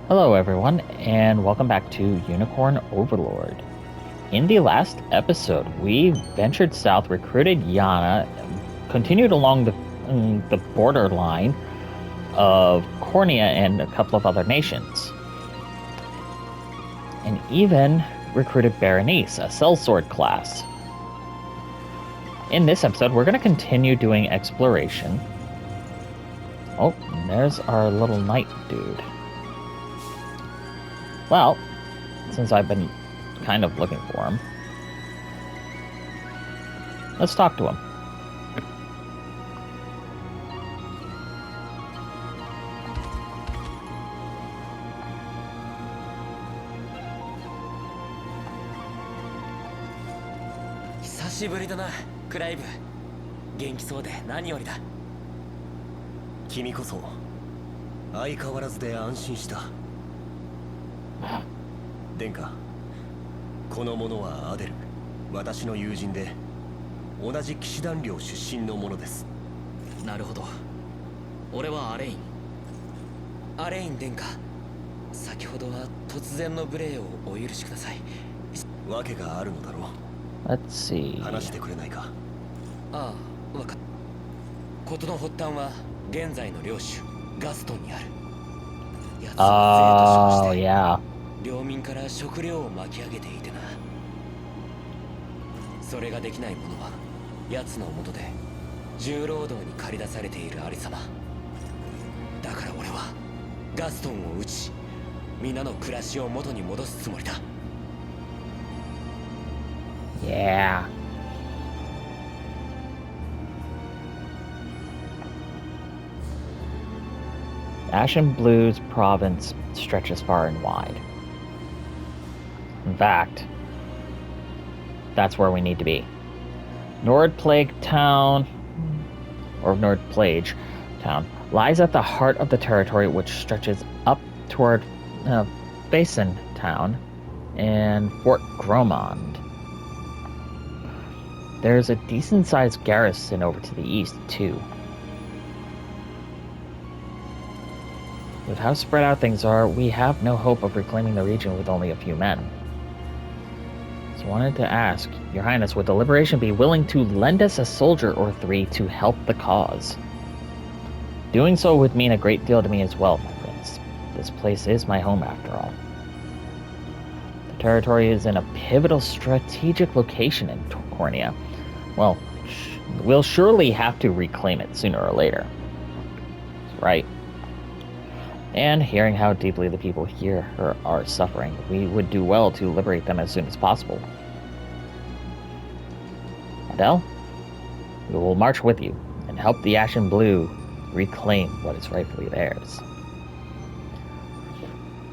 Hello, everyone, and welcome back to Unicorn Overlord. In the last episode, we ventured south, recruited Yana, continued along the borderline of Cornea and a couple of other nations, and even recruited Berenice, a sellsword class. In this episode, we're going to continue doing exploration. Oh, there's our little knight dude. Well, since I've been kind of looking for him, let's talk to him.久しぶりだな、クライブ。元気そうで何よりだ。君こそ相変わらずで安心した。殿下、この者はアデル、私の友人で同じ騎士団領出身の者です。なるほど。俺はアレイン。アレイン殿下、先ほどは突然の無礼をお許しください。訳があるのだろう。Let's see. 話してくれないか。ああ、わかった。事の発端は現在の領主ガストンにある。奴は税と称して、yeah. 領民から食料を巻き上げていてな。それができない者は奴の下で重労働に駆り出されているありさま。だから俺はガストンを討ち、皆の暮らしを元に戻すつもりだ。Yeah. Ash and Blue's province stretches far and wide. In fact, that's where we need to be. Nordplague Town, or Nordplage Town, lies at the heart of the territory, which stretches up toward Basin Town and Fort Gromond. There's a decent-sized garrison over to the east, too. With how spread out things are, we have no hope of reclaiming the region with only a few men. So I wanted to ask, Your Highness, would the Liberation be willing to lend us a soldier or three to help the cause? Doing so would mean a great deal to me as well, my prince. This place is my home, after all. The territory is in a pivotal strategic location in Cornea. Well, we'll surely have to reclaim it sooner or later. Right. And hearing how deeply the people here are suffering, we would do well to liberate them as soon as possible. Adele, we will march with you and help the Ash and Blue reclaim what is rightfully theirs.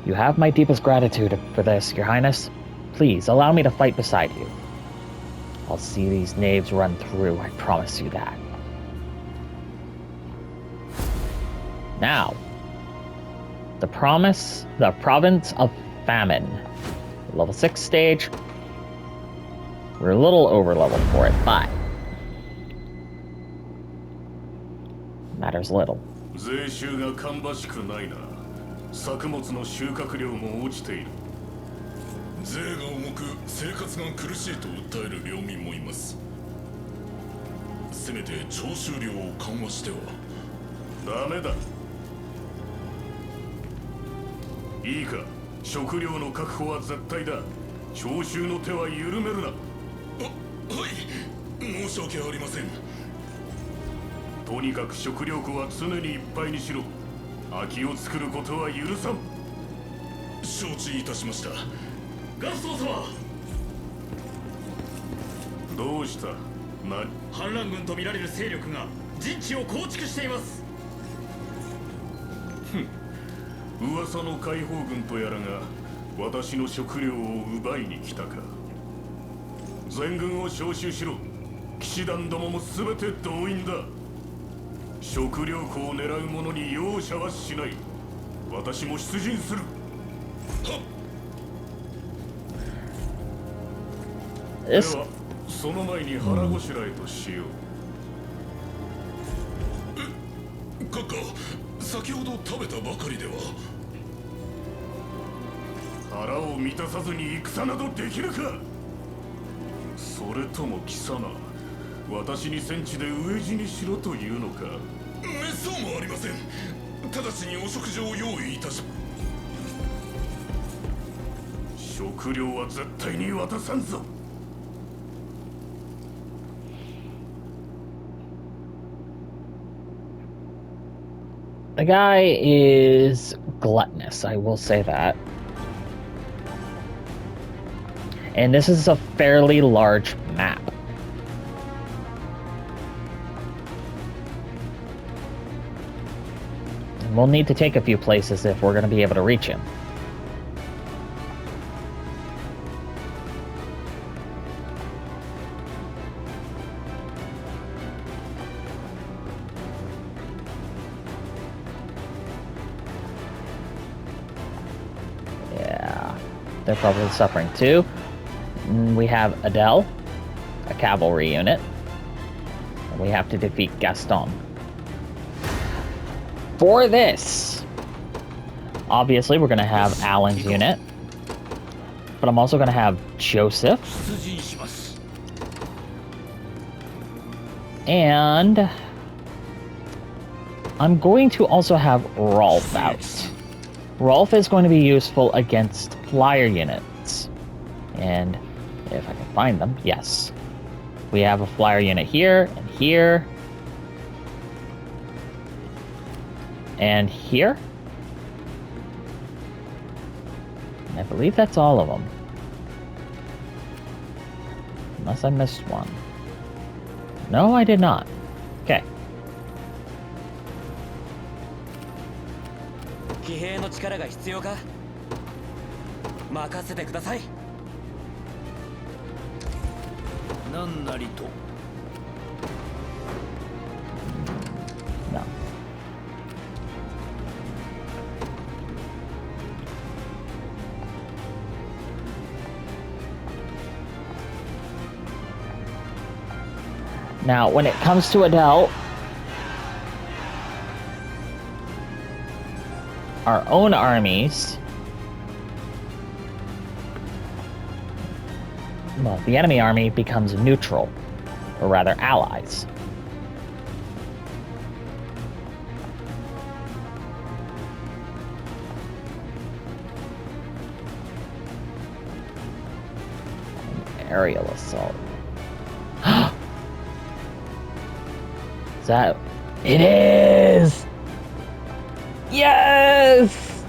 You have my deepest gratitude for this, Your Highness. Please allow me to fight beside you. I'll see these knaves run through, I promise you that. Now, the province of Famine. Level 6 stage. We're a little over level for it, but matters little. 税収が芳しくないな。作物の収穫量も落ちている。税が重く生活が苦しいと訴える領民もいます。せめて徴収量を緩和しては。ダメだ。いいか、食料の確保は絶対だ。徴収の手は緩めるな。はい、申し訳ありません。とにかく食料庫は常にいっぱいにしろ。空きを作ることは許さん。承知いたしました。ガストン様、どうした？反乱軍と見られる勢力が陣地を構築しています。噂の解放軍とやらが私の食料を奪いに来たか。全軍を招集しろ。騎士団どもも全て動員だ。食料庫を狙う者に容赦はしない。私も出陣する。はっ。ではその前に腹ごしらえとしよう。閣下、先ほど食べたばかりでは。腹を満たさずに戦などできるか。それとも貴様、私に戦地で飢え死にしろというのか。めっそうもありません。直ちにお食事を用意いたし。食料は絶対に渡さんぞ。The guy is gluttonous, I will say that. And this is a fairly large map. And we'll need to take a few places if we're going to be able to reach him. Yeah, they're probably suffering too. We have Adele, a cavalry unit. And we have to defeat Gaston. For this, obviously we're going to have Alan's unit. But I'm also going to have Joseph. And I'm going to also have Rolf out. Rolf is going to be useful against flyer units. And if I can find them, yes. We have a flyer unit here, and here. And here. And I believe that's all of them. Unless I missed one. No, I did not. Okay. 騎兵の力が必要か？任せてください。なんなりと。No. Now, when it comes to Adele, our own armies, well, the enemy army becomes neutral, or rather allies. Aerial assault. Is that... It is! Yes!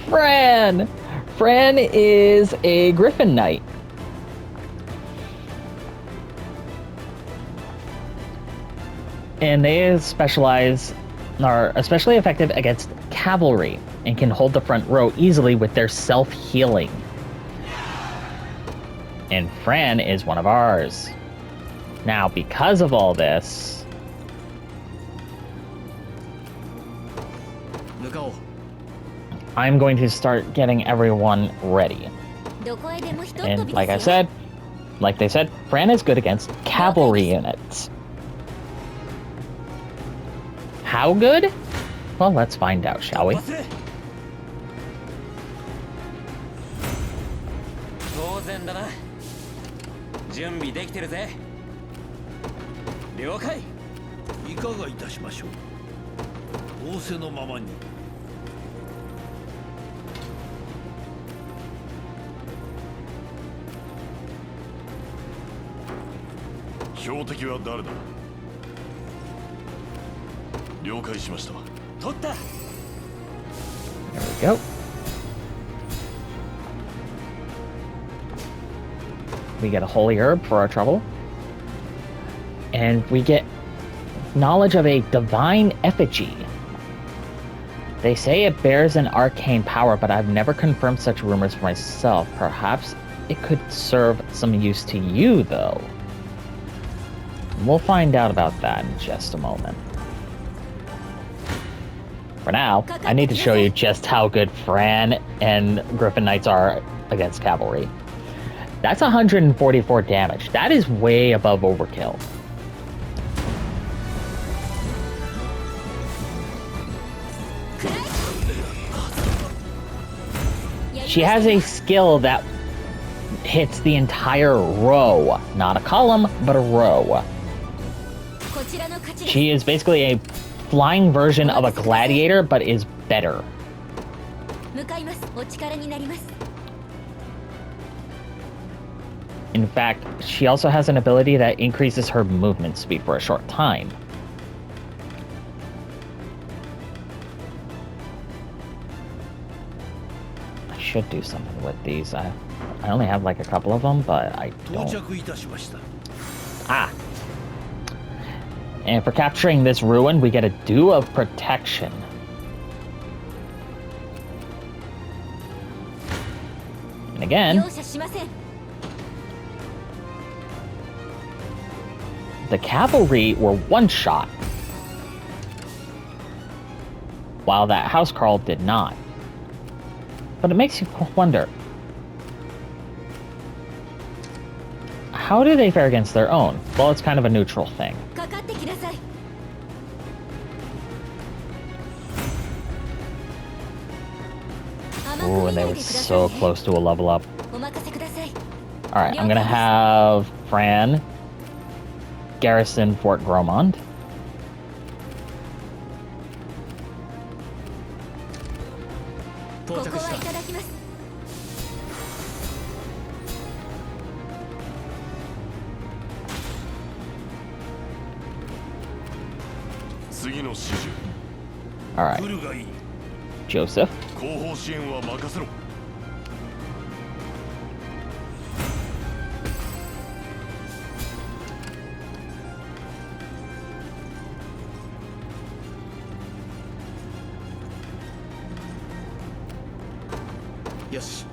Fran! Fran is a Griffin Knight. And they specialize, are especially effective against cavalry and can hold the front row easily with their self-healing. And Fran is one of ours. Now, because of all this, I'm going to start getting everyone ready. And like I said, like they said, Fran is good against cavalry units. How good? Well, let's find out, shall we? There we go. We get a holy herb for our trouble. And we get knowledge of a divine effigy. They say it bears an arcane power, but I've never confirmed such rumors for myself. Perhaps it could serve some use to you, though. We'll find out about that in just a moment. For now, I need to show you just how good Fran and Griffin Knights are against cavalry. That's 144 damage. That is way above overkill. She has a skill that hits the entire row. Not a column, but a row. She is basically a flying version of a gladiator, but is better. In fact, she also has an ability that increases her movement speed for a short time. I should do something with these. I only have like a couple of them, but I don't. Ah! And for capturing this ruin, we get a Dew of Protection. And again, the cavalry were one-shot, while that housecarl did not. But it makes you wonder, how do they fare against their own? Well, it's kind of a neutral thing. Ooh, and they were so close to a level up. Alright, I'm gonna have Fran garrison Fort Gromond. Alright. Joseph. Yes.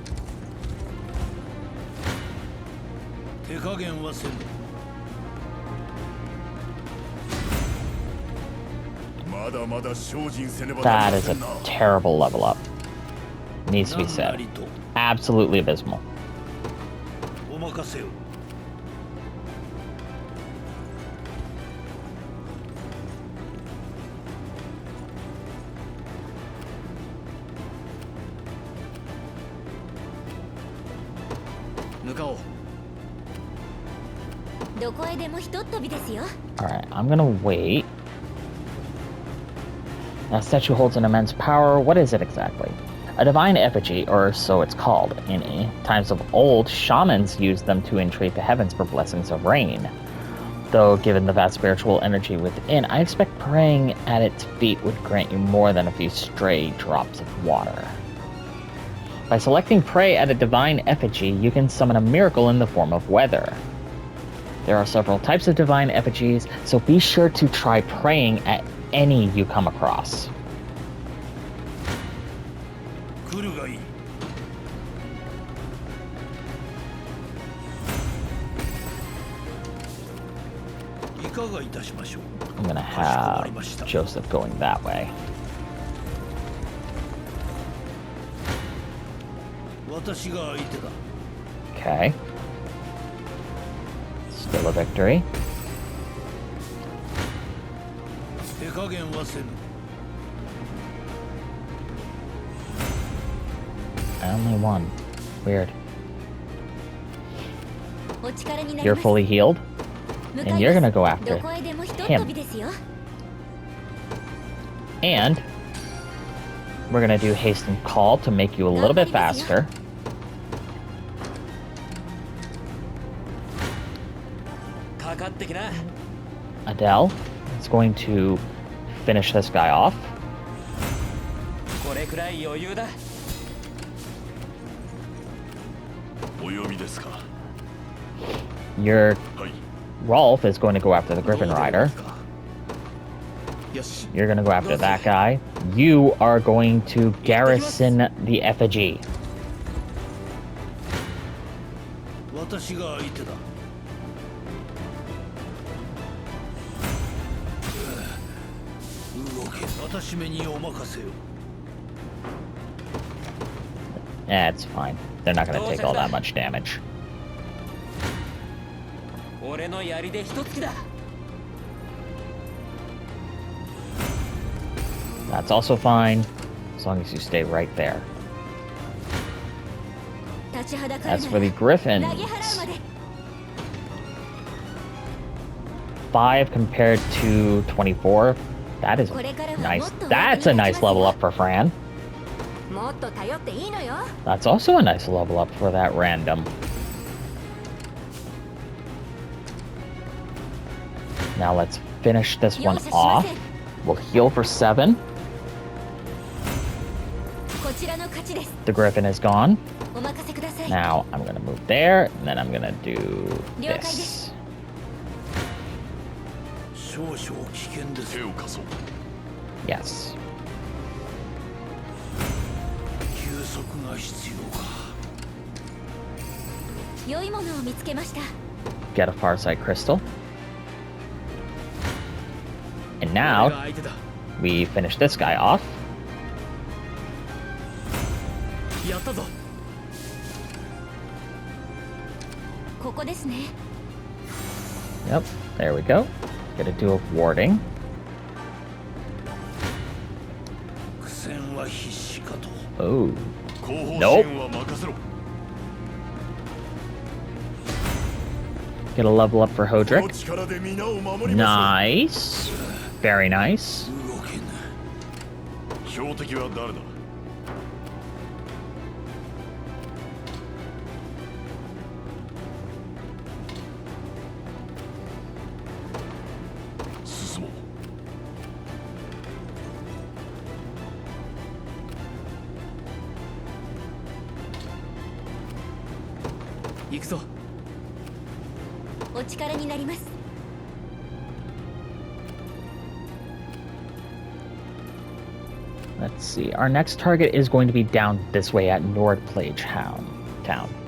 That is a terrible level up. Needs to be said. Absolutely abysmal. Alright, I'm gonna wait. That statue holds an immense power. What is it exactly? A divine effigy, or so it's called. In times of old, shamans used them to entreat the heavens for blessings of rain. Though, given the vast spiritual energy within, I expect praying at its feet would grant you more than a few stray drops of water. By selecting pray at a divine effigy, you can summon a miracle in the form of weather. There are several types of divine effigies, so be sure to try praying at any you come across. I'm gonna have Joseph going that way. Okay. Still a victory. I only won. Weird. You're fully healed? And you're gonna go after him. And we're gonna do hasten call to make you a little bit faster. Adele is going to finish this guy off. Your Rolf is going to go after the Griffin Rider. You're going to go after that guy. You are going to garrison the effigy. Yeah, it's fine. They're not going to take all that much damage. That's also fine, as long as you stay right there. As for the Griffins, 5 compared to 24. That is nice. That's a nice level up for Fran. That's also a nice level up for that random. Now let's finish this one off. We'll heal for 7. The Griffin is gone. Now I'm going to move there, and then I'm going to do this. Yes. Get a Farsight Crystal. And now, we finish this guy off. Yep, there we go. Get a dual warding. Oh. Nope. Get a level up for Hodrick. Nice. Very nice. Let's see. Our next target is going to be down this way at Nordplage Town.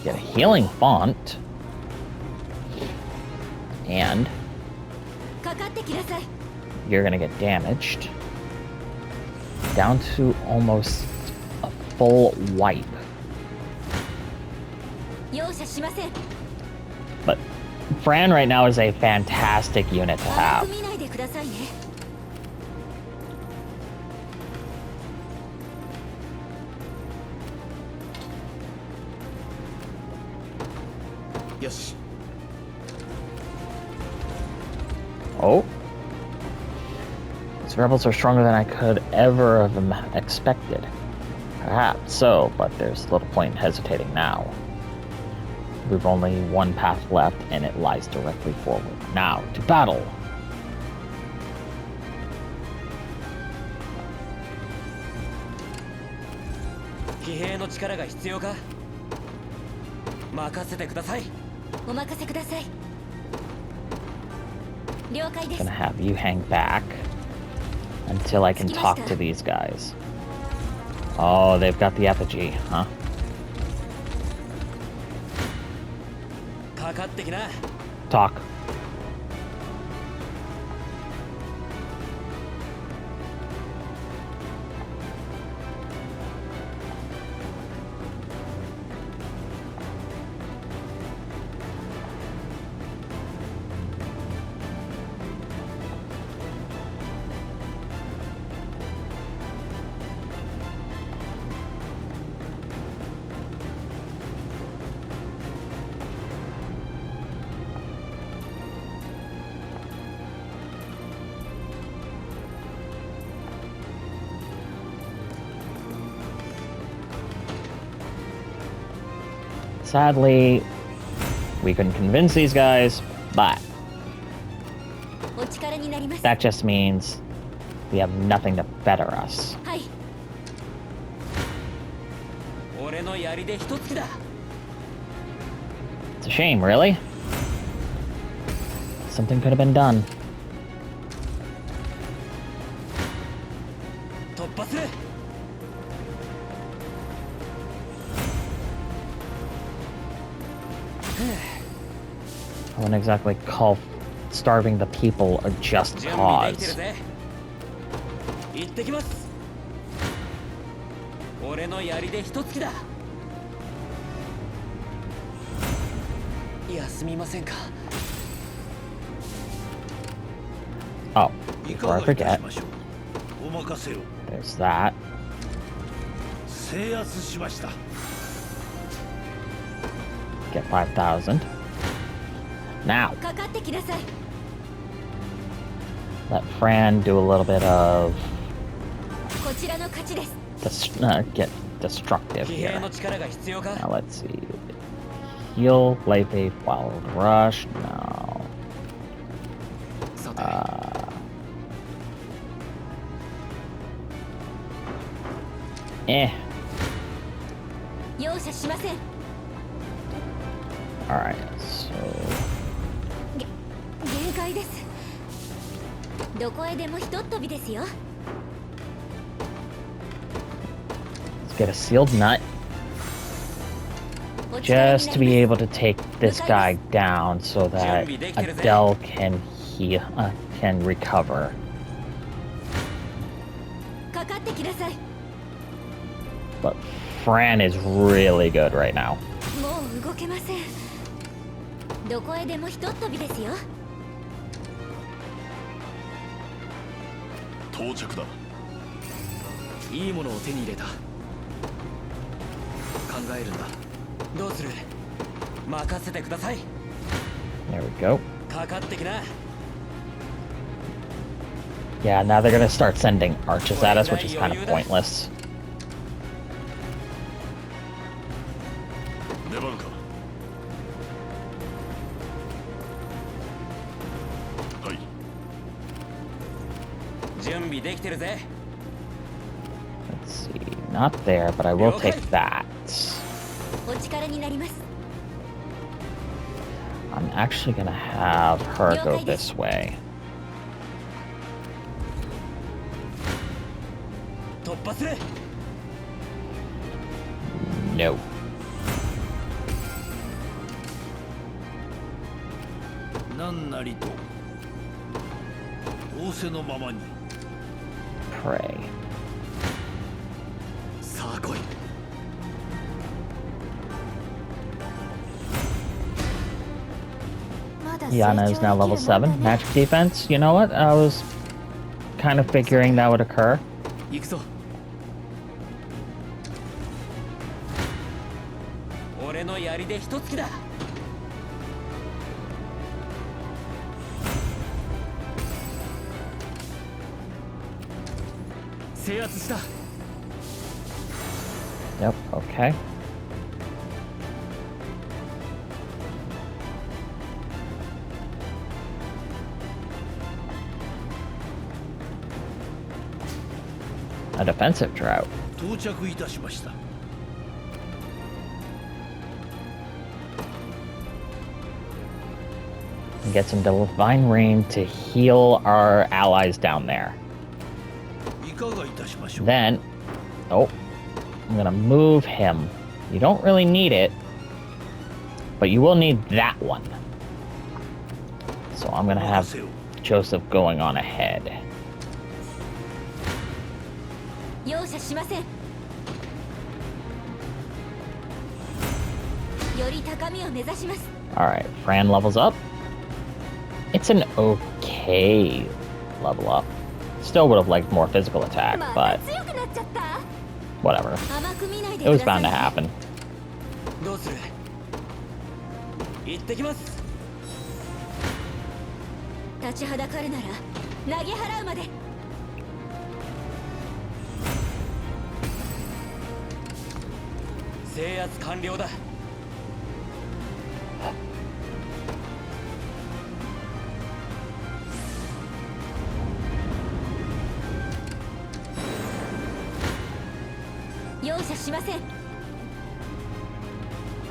Get a healing font. And you're gonna get damaged. Down to almost a full wipe. But Fran right now is a fantastic unit to have. Oh. These rebels are stronger than I could ever have expected. Perhaps so, but there's little point in hesitating now. We've only one path left, and it lies directly forward. Now, to battle! Gonna have you hang back until I can talk to these guys. Oh, they've got the effigy, huh? Talk. Sadly, we couldn't convince these guys, but that just means we have nothing to better us. It's a shame, really. Something could have been done. I wouldn't exactly call starving the people a just cause. Oh, Before I forget. There's that. Get 5,000. Now, let Fran do a little bit of get destructive here. Now let's see. Heal, Lepe, Wild Rush. No. Alright, so... Let's get a sealed nut. Just to be able to take this guy down so that Adele can can recover. But Fran is really good right now. There we go. Yeah, now they're gonna start sending archers at us, which is kind of pointless. Let's see, not there, but I will take that. I'm actually gonna have her go this way. No. Pray. Yana is now level 7. Magic defense. You know what? I was kind of figuring that would occur. Yep, okay. A defensive drought. And get some divine rain to heal our allies down there. Then, oh, I'm gonna move him. You don't really need it, but you will need that one. So I'm gonna have Joseph going on ahead. Alright, Fran levels up. It's an okay level up. Still would have liked more physical attack, but whatever. It was bound to happen.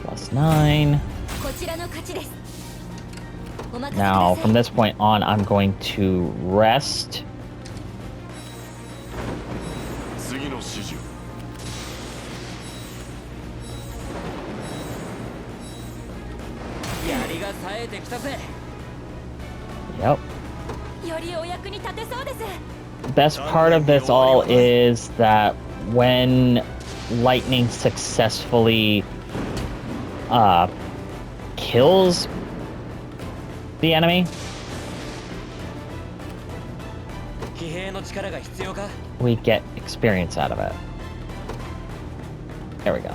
+9. Now, from this point on, I'm going to rest. Yep. Best part of this all is that when lightning successfully kills the enemy, 騎兵の力が必要か we get experience out of it. There we go.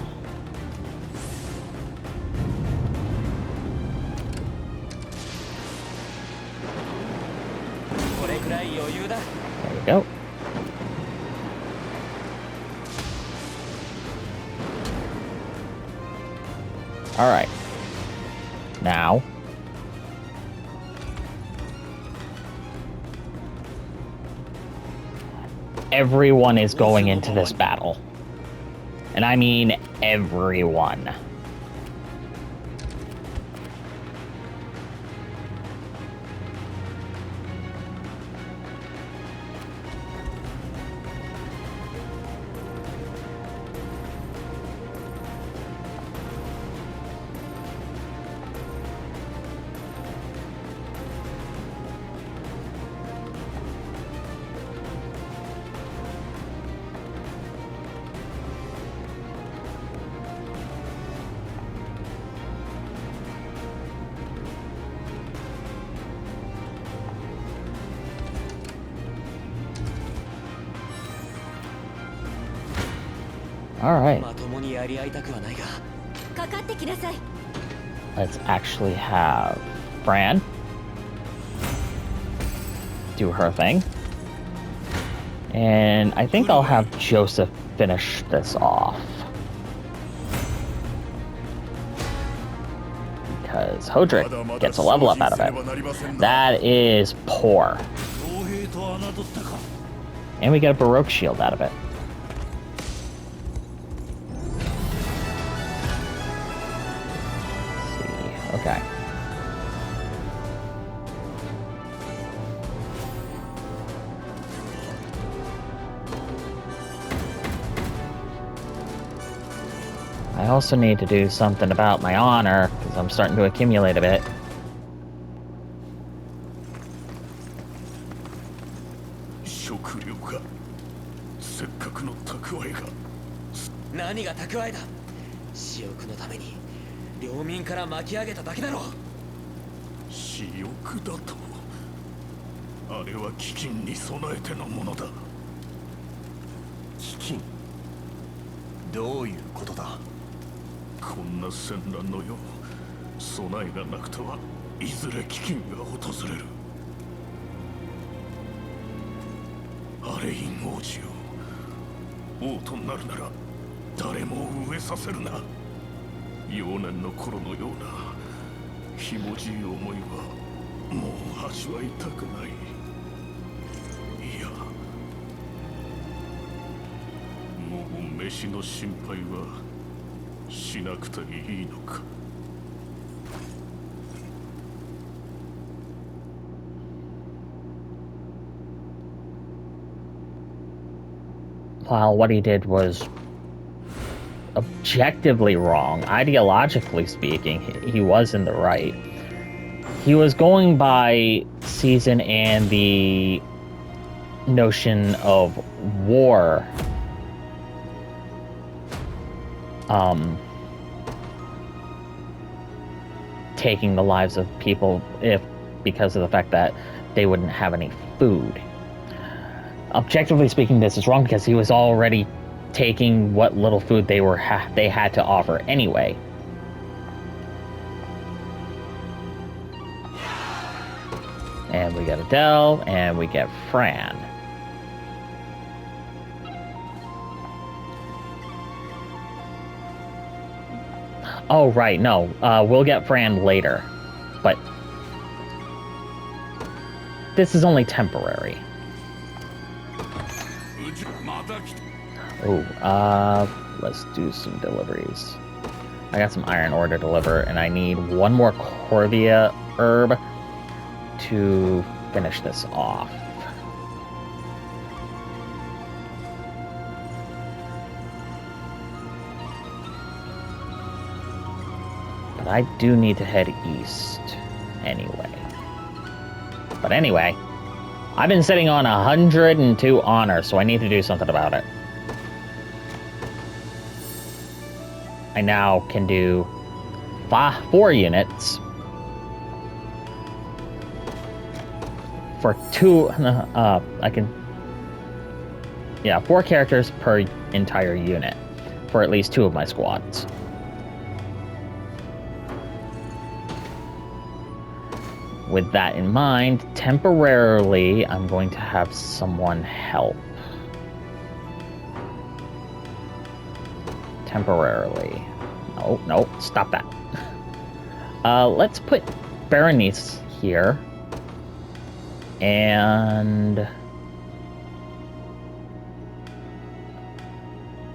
これくらい余裕だ There we go. Alright. Now. Everyone is going into this battle. And I mean everyone. Alright. まともにやり合いたくはないがかかってきなさい Let's actually have Fran do her thing. And I think I'll have Joseph finish this off. Because Hodrick gets a level up out of it. That is poor. And we get a Baroque shield out of it. Okay. I also need to do something about my honor, because I'm starting to accumulate a bit. 食料かせっかくの蓄えが何が蓄えだ私欲のために領民から巻き上げただけだろ私欲だとあれは飢饉に備えてのものだ飢饉どういうことだこんな戦乱の世備えがなくてはいずれ飢饉が訪れるアレイン王子よ王となるなら誰も飢えさせるな幼年の頃のようなひもじい思いはもう味わいたくないいやもう飯の心配はしなくていいのかWhile what he did was objectively wrong, ideologically speaking, he was in the right. He was going by season and the notion of war. Taking the lives of people because of the fact that they wouldn't have any food. Objectively speaking, this is wrong because he was already taking what little food they had to offer anyway. And we get Adele, and we get Fran. Oh, right, no. We'll get Fran later. But this is only temporary. Oh, let's do some deliveries. I got some iron ore to deliver, and I need one more Corvia herb to finish this off. But I do need to head east anyway. But anyway, I've been sitting on 102 honor, so I need to do something about it. I now can do 4 units. for two, I can, yeah, 4 characters per entire unit for at least 2 of my squads. With that in mind, temporarily, I'm going to have someone help. Temporarily. No, stop that. Let's put Berenice here. And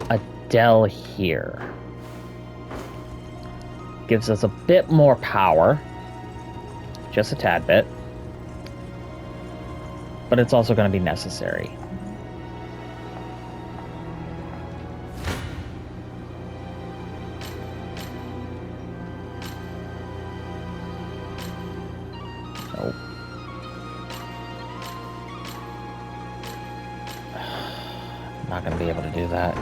Adele here. Gives us a bit more power. Just a tad bit. But it's also going to be necessary. Nope. Not going to be able to do that.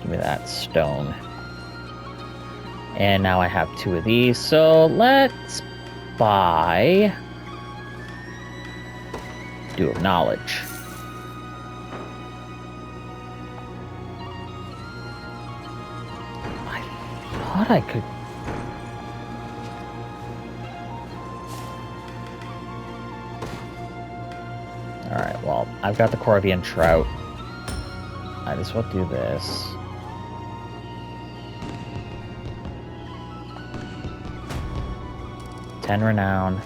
Give me that stone. And now I have 2 of these, so let's buy Dew of Knowledge. I thought I could... Alright, well, I've got the Corvian Trout. I just will do this. Ten renown.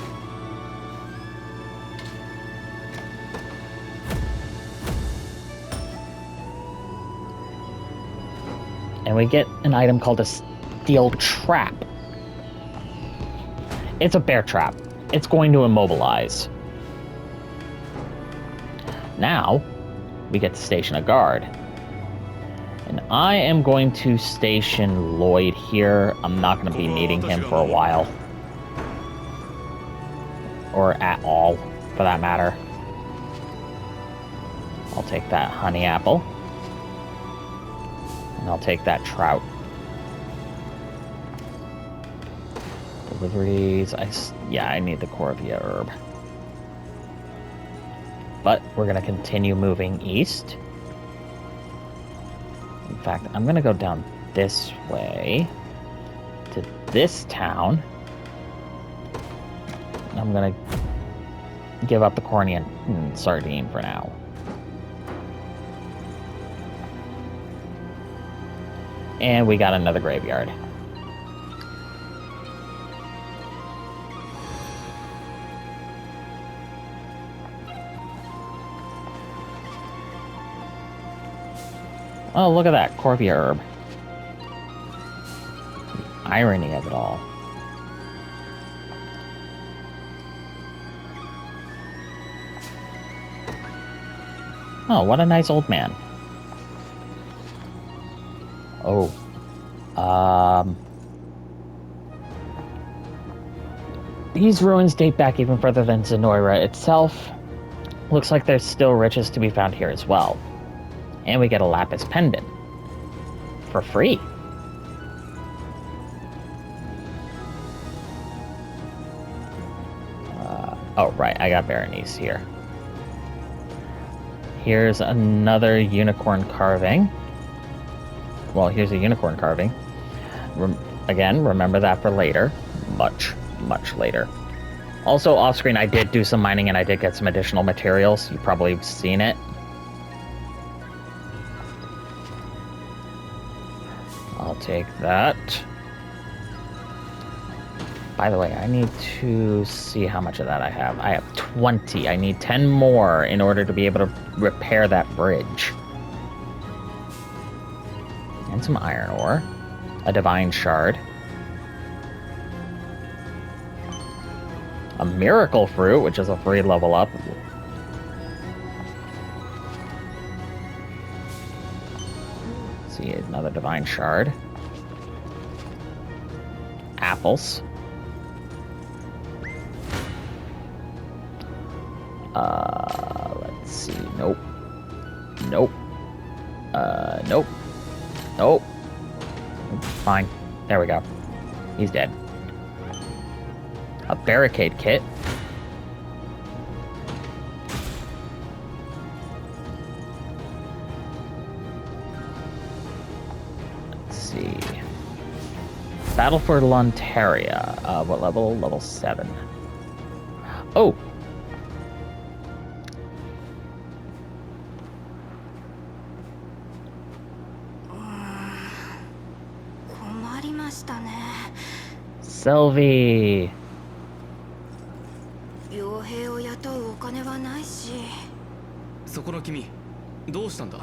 And we get an item called a steel trap. It's a bear trap. It's going to immobilize. Now, we get to station a guard. And I am going to station Lloyd here. I'm not going to be needing him for a while. Or at all, for that matter. I'll take that honey apple. And I'll take that trout. Deliveries. I need the Corvia herb. But we're going to continue moving east. In fact, I'm going to go down this way to this town. I'm going to give up the Cornian sardine for now. And we got another graveyard. Oh, look at that, Corvia herb. The irony of it all. Oh, what a nice old man. Oh. These ruins date back even further than Zenoira itself. Looks like there's still riches to be found here as well. And we get a lapis pendant. For free. Oh, right, I got Berenice here. Here's another unicorn carving. Well, here's a unicorn carving. Again, remember that for later. Much later. Also, off-screen, I did do some mining and I did get some additional materials. You've probably seen it. I'll take that. By the way, I need to see how much of that I have. I have 20. I need 10 more in order to be able to repair that bridge. And some iron ore. A divine shard. A miracle fruit, which is a free level up. Let's see, another divine shard. Apples. Let's see. Nope. Nope. Nope. Nope. Fine. There we go. He's dead. A barricade kit. Let's see. Battle for Lontaria. What level? Level 7. Oh! Sylvie! 傭兵を雇うお金はないし。そこの君どうしたんだ。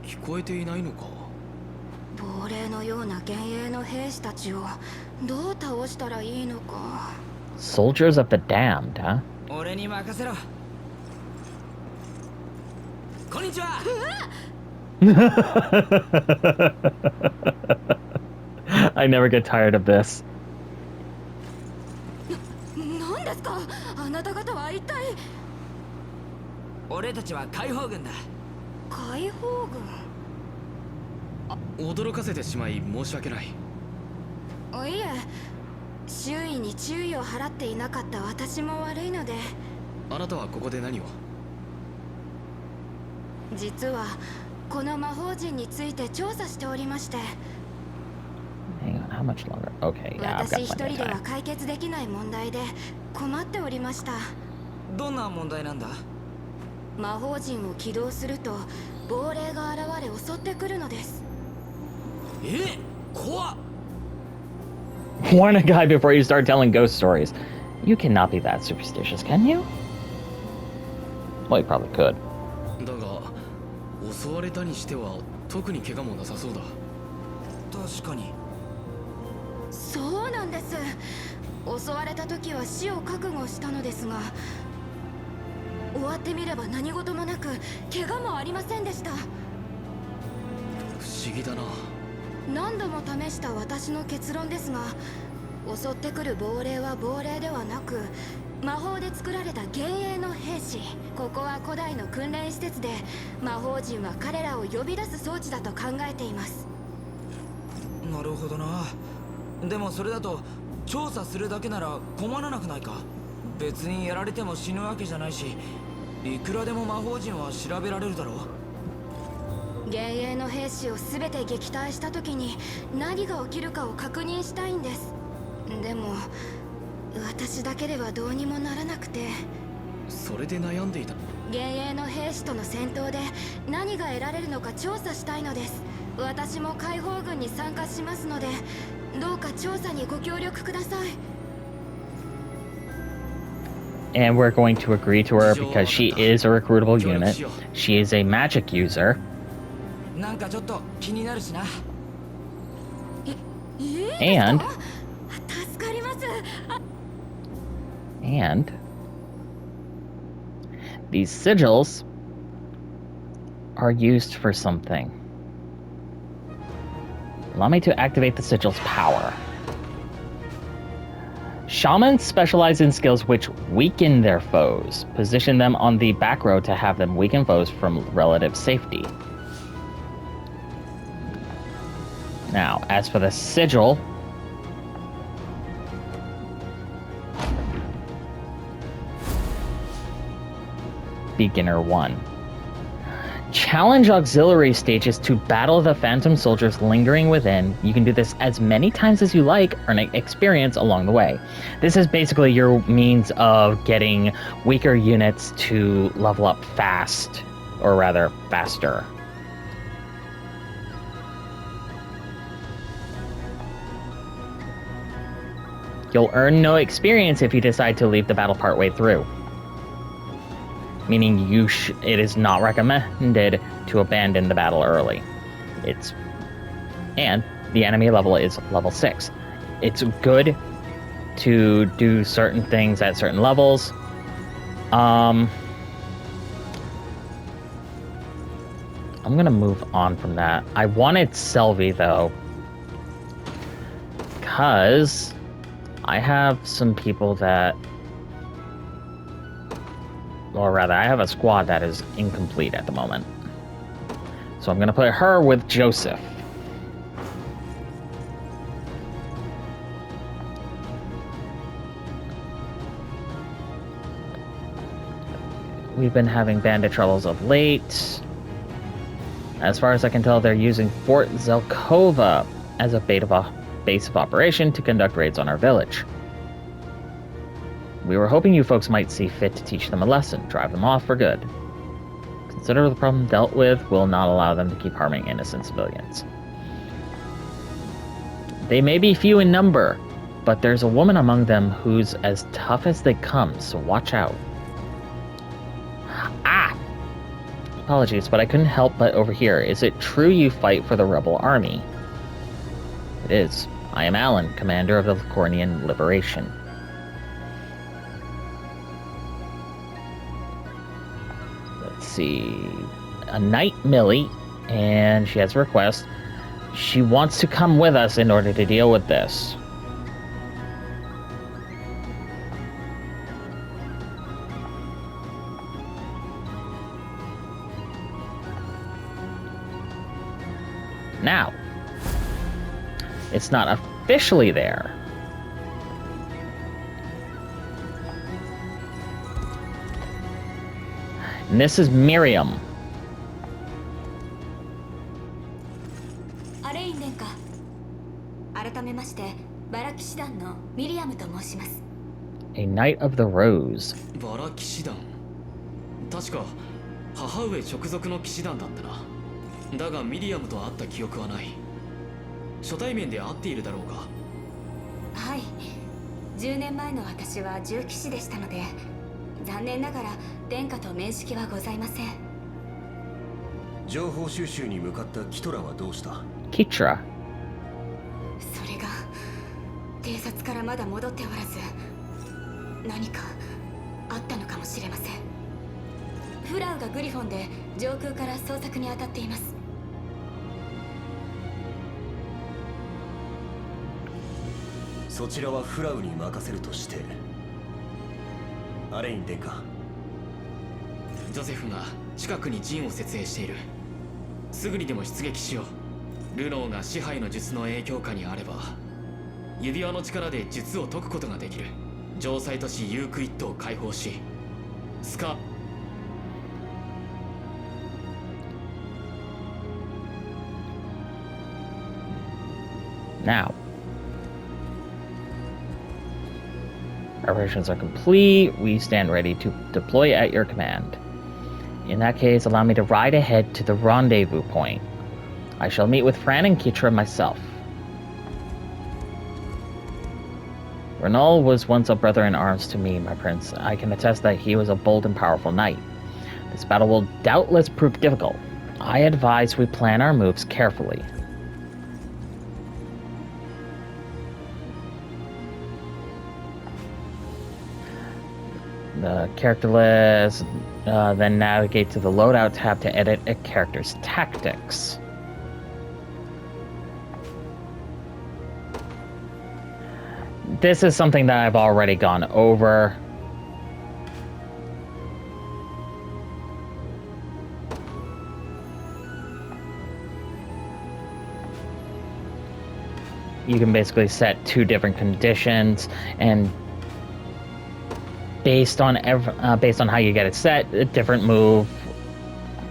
聞こえていないのか。亡霊のような幻影の兵士たちをどう倒したらいいのか。 Soldiers of the Damned, huh? 俺に任せろ。こんにちは。I never get tired of this. 何ですかあなた方は一体。俺たちは解放軍だ。解放軍。驚かせてしまい申し訳ない。いえ、周囲に注意を払っていなかった私も悪いので。あなたはここで何を。実はこの魔法陣について調査しておりまして。 Hang on, how much longer? Okay, yeah, I've 私 got 一 plenty 人 of では time. 解決できない問題で困っておりました。どんな問題なんだ。魔法陣を起動すると亡霊が現れ襲ってくるのです。怖っ。 Warn a guy before you start telling ghost stories. You cannot be that superstitious, can you? Well, you probably could. だが襲われたにしては特に怪我もなさそうだ。確かに。そうなんです。襲われた時は死を覚悟したのですが、終わってみれば何事もなく怪我もありませんでした。不思議だな。何度も試した私の結論ですが、襲ってくる亡霊は亡霊ではなく魔法で作られた幻影の兵士。ここは古代の訓練施設で魔法陣は彼らを呼び出す装置だと考えています。なるほどな。でもそれだと調査するだけなら困らなくないか。別にやられても死ぬわけじゃないし、いくらでも魔法陣は調べられるだろう。幻影の兵士を全て撃退した時に何が起きるかを確認したいんです。でも私だけではどうにもならなくて。それで悩んでいた。幻影の兵士との戦闘で何が得られるのか調査したいのです。私も解放軍に参加しますので、どうか調査にご協力ください。 And we're going to agree to her because she is a recruitable unit. She is a magic user. なんかちょっと気になるしな。And 助かります。And these sigils are used for something. Allow me to activate the sigil's power. Shamans specialize in skills which weaken their foes. Position them on the back row to have them weaken foes from relative safety. Now, as for the sigil, Beginner 1. Challenge auxiliary stages to battle the phantom soldiers lingering within. You can do this as many times as you like, earning experience along the way. This is basically your means of getting weaker units to level up fast, or rather, faster. You'll earn no experience if you decide to leave the battle partway through. Meaning it is not recommended to abandon the battle early. And the enemy level is level 6. It's good to do certain things at certain levels. I'm gonna move on from that. I wanted Sylvie though, because I have some people that, or rather, I have a squad that is incomplete at the moment. So I'm gonna put her with Joseph. we've been having bandit troubles of late. As far as I can tell, they're using Fort Zelkova as a base of operation to conduct raids on our village. We were hoping you folks might see fit to teach them a lesson, drive them off for good. Consider the problem dealt with, will not allow them to keep harming innocent civilians. They may be few in number, but there's a woman among them who's as tough as they come, so watch out. Ah! Apologies, but I couldn't help but overhear. Is it true you fight for the rebel army? It is. I am Alan, commander of the Licornian Liberation. Let's see. A Knight Millie, and she has a request. She wants to come with us in order to deal with this. Now, it's not officially there. And this is Miriam. アレイン殿下。改めまして、バラ騎士団のミリアムと申します。A Knight of the Rose. バラ騎士団。確か母上直属の騎士団だったな。だがミリアムと会った記憶はない。初対面で会っているだろうか。はい。10年前の私は銃騎士でしたので、残念ながら殿下と面識はございません。情報収集に向かったキトラはどうした？ Kitra. それが偵察からまだ戻っておらず、何かあったのかもしれません。フラウがグリフォンで上空から捜索に当たっています。そちらはフラウに任せるとして、アレイン殿下。ジョセフが近くに陣を設営している。すぐにでも出撃しよう。ルノーが支配の術の影響下にあれば、指輪の力で術を解くことができる。城塞都市ユークイットを解放し、スカ Now. Operations are complete. We stand ready to deploy at your command. In that case, allow me to ride ahead to the rendezvous point. I shall meet with Fran and Kitra myself. Renal was once a brother in arms to me, my prince. I can attest that he was a bold and powerful knight. This battle will doubtless prove difficult. I advise we plan our moves carefully. The character list, then navigate to the loadout tab to edit a character's tactics. This is something that I've already gone over. You can basically set two different conditions, and based on how you get it set, a different move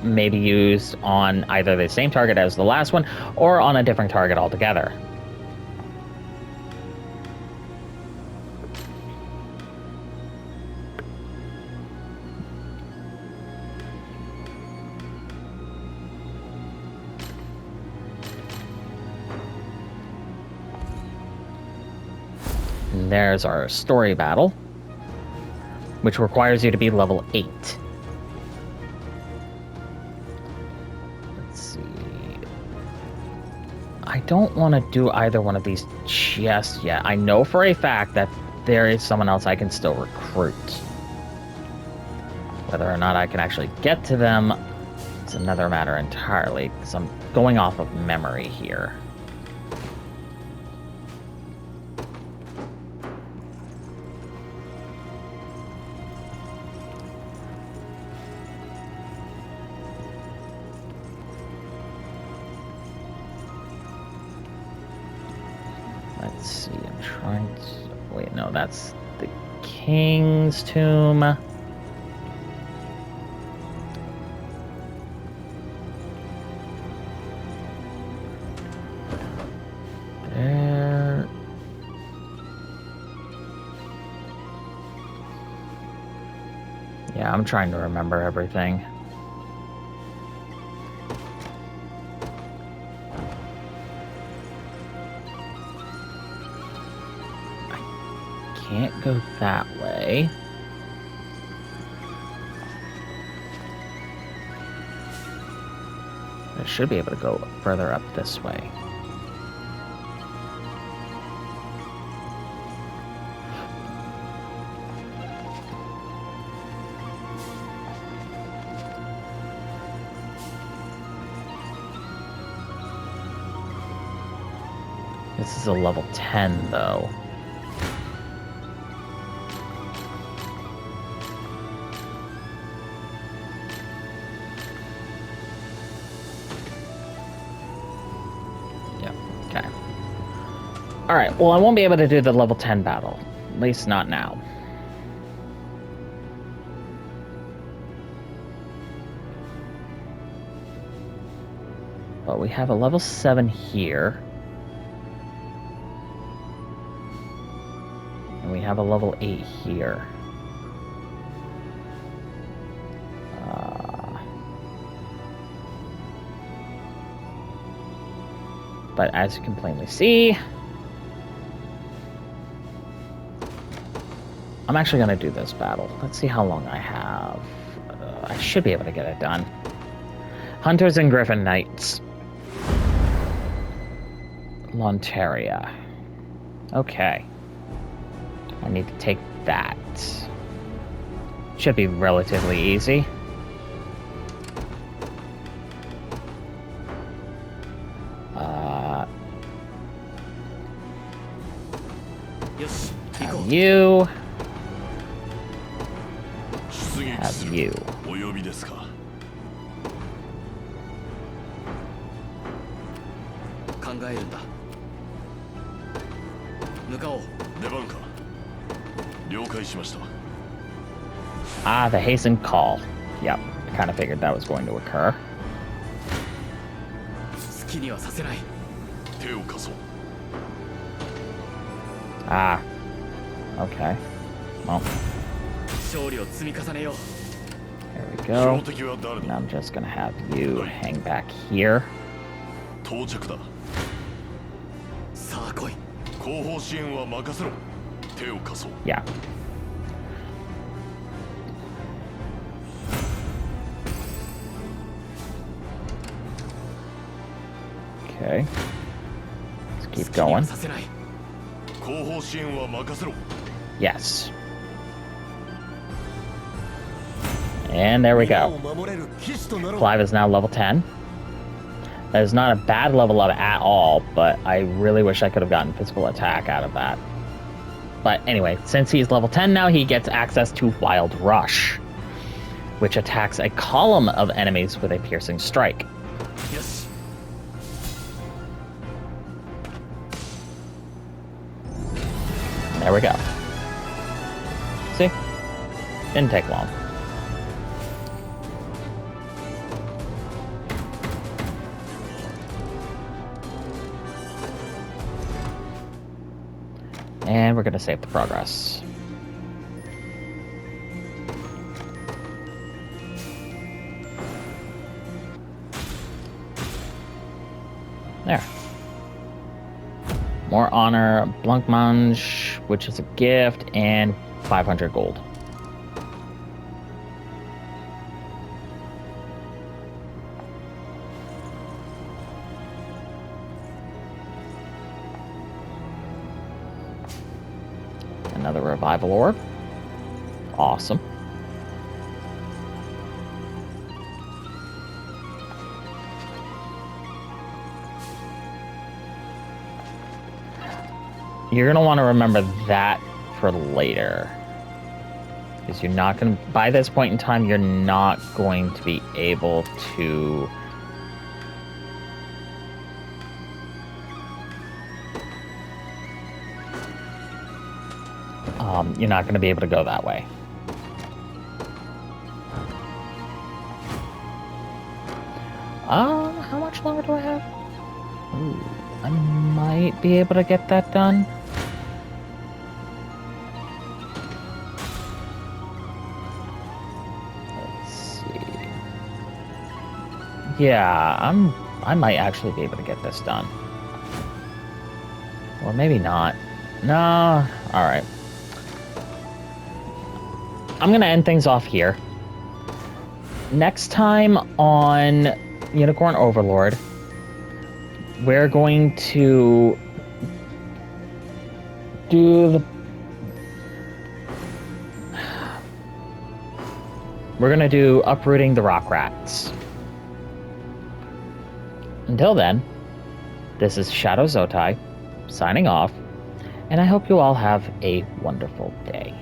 may be used on either the same target as the last one or on a different target altogether. And there's our story battle, which requires you to be level 8. Let's see. I don't want to do either one of these just yet. I know for a fact that there is someone else I can still recruit. Whether or not I can actually get to them, it's another matter entirely, because I'm going off of memory here. Let's see, I'm trying to... Wait, no, that's the King's Tomb. Yeah, I'm trying to remember everything. I can't go that way. I should be able to go further up this way. This is a level 10, though. Yeah, okay. Alright, well, I won't be able to do the level 10 battle. At least not now. But we have a level 7 here. And we have a level 8 here. But as you can plainly see, I'm actually going to do this battle. Let's see how long I have. I should be able to get it done. Hunters and Griffin Knights. Lontaria. Okay. I need to take that. Should be relatively easy. Have you. Have you. お呼びですか。考えるんだ。向かおう。出番か。了解しました。Ah, the hastened call. Yep, I kind of figured that was going to occur. 好きにはさせない。手を貸そう。Ah. Okay. Well. 勝利を積み重ねよう。 There we go. 標的は誰 And だ。 I'm just gonna have you hang back here. 到着だ。さあ来い。後方支援は任せろ。手を貸そう。 Yeah. Okay. Let's keep 好きには going. させない。後方支援は任せろ。 Yes. And there we go. Clive is now level 10. That is not a bad level up at all, but I really wish I could have gotten physical attack out of that. But anyway, since he's level 10 now, he gets access to Wild Rush, which attacks a column of enemies with a piercing strike. Yes. There we go. See? Didn't take long. And we're going to save the progress. There. More honor, Blancmange, which is a gift, and 500 gold. Another revival orb. Awesome. You're going to want to remember that for later. Because you're not going to, by this point in time, you're not going to be able to... you're not going to be able to go that way. How much longer do I have? Ooh, I might be able to get that done. Yeah, I might actually be able to get this done. Or maybe not. No. Alright. I'm gonna end things off here. Next time on Unicorn Overlord, we're going to do the... We're gonna do Uprooting the Rock Rats. Until then, this is Shadow Zotai, signing off, and I hope you all have a wonderful day.